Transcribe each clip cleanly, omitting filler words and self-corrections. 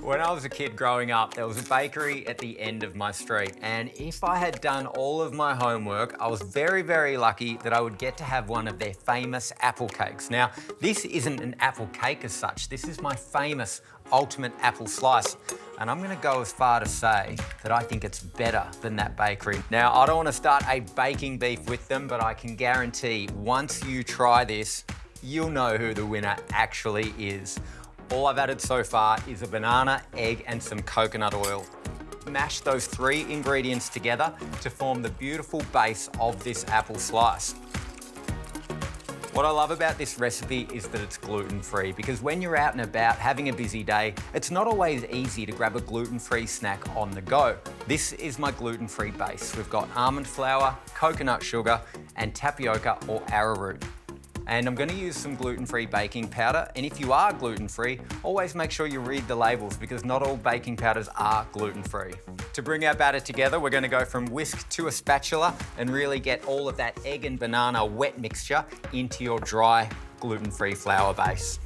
When I was a kid growing up, there was a bakery at the end of my street. And if I had done all of my homework, I was very, very lucky that I would get to have one of their famous apple cakes. Now, this isn't an apple cake as such. This is my famous ultimate apple slice. And I'm gonna go as far to say that I think it's better than that bakery. Now, I don't wanna start a baking beef with them, but I can guarantee once you try this, you'll know who the winner actually is. All I've added so far is a banana, egg, and some coconut oil. Mash those three ingredients together to form the beautiful base of this apple slice. What I love about this recipe is that it's gluten-free, because when you're out and about having a busy day, it's not always easy to grab a gluten-free snack on the go. This is my gluten-free base. We've got almond flour, coconut sugar, and tapioca or arrowroot. And I'm gonna use some gluten-free baking powder. And if you are gluten-free, always make sure you read the labels, because not all baking powders are gluten-free. To bring our batter together, we're gonna go from whisk to a spatula and really get all of that egg and banana wet mixture into your dry gluten-free flour base.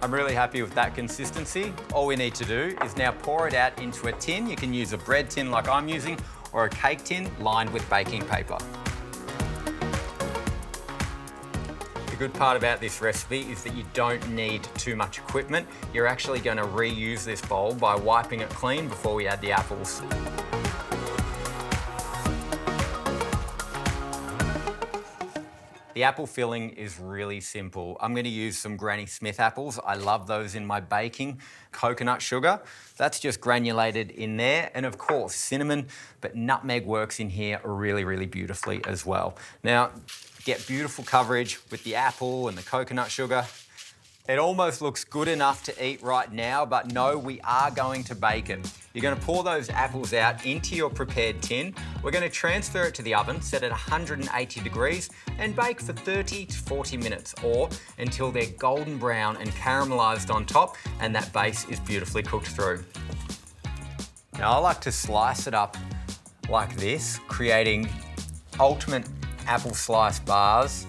I'm really happy with that consistency. All we need to do is now pour it out into a tin. You can use a bread tin like I'm using, or a cake tin lined with baking paper. The good part about this recipe is that you don't need too much equipment. You're actually going to reuse this bowl by wiping it clean before we add the apples. The apple filling is really simple. I'm gonna use some Granny Smith apples. I love those in my baking. Coconut sugar, that's just granulated in there. And of course, cinnamon, but nutmeg works in here really, really beautifully as well. Now, get beautiful coverage with the apple and the coconut sugar. It almost looks good enough to eat right now, but no, we are going to bake it. You're gonna pour those apples out into your prepared tin. We're gonna transfer it to the oven, set at 180 degrees, and bake for 30 to 40 minutes, or until they're golden brown and caramelized on top, and that base is beautifully cooked through. Now, I like to slice it up like this, creating ultimate apple slice bars,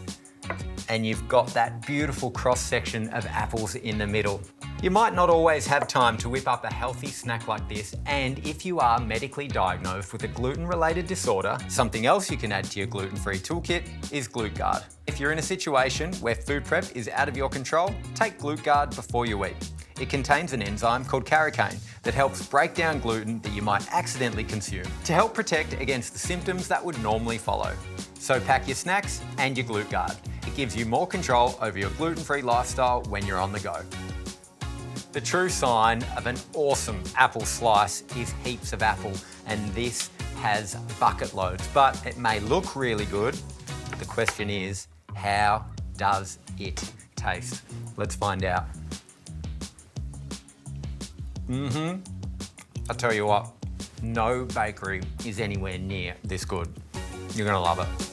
and you've got that beautiful cross-section of apples in the middle. You might not always have time to whip up a healthy snack like this, and if you are medically diagnosed with a gluten-related disorder, something else you can add to your gluten-free toolkit is GluteGuard. If you're in a situation where food prep is out of your control, take GluteGuard before you eat. It contains an enzyme called carricane that helps break down gluten that you might accidentally consume to help protect against the symptoms that would normally follow. So pack your snacks and your GluteGuard. It gives you more control over your gluten-free lifestyle when you're on the go. The true sign of an awesome apple slice is heaps of apple, and this has bucket loads, but it may look really good. The question is, how does it taste? Let's find out. I tell you what, no bakery is anywhere near this good. You're gonna love it.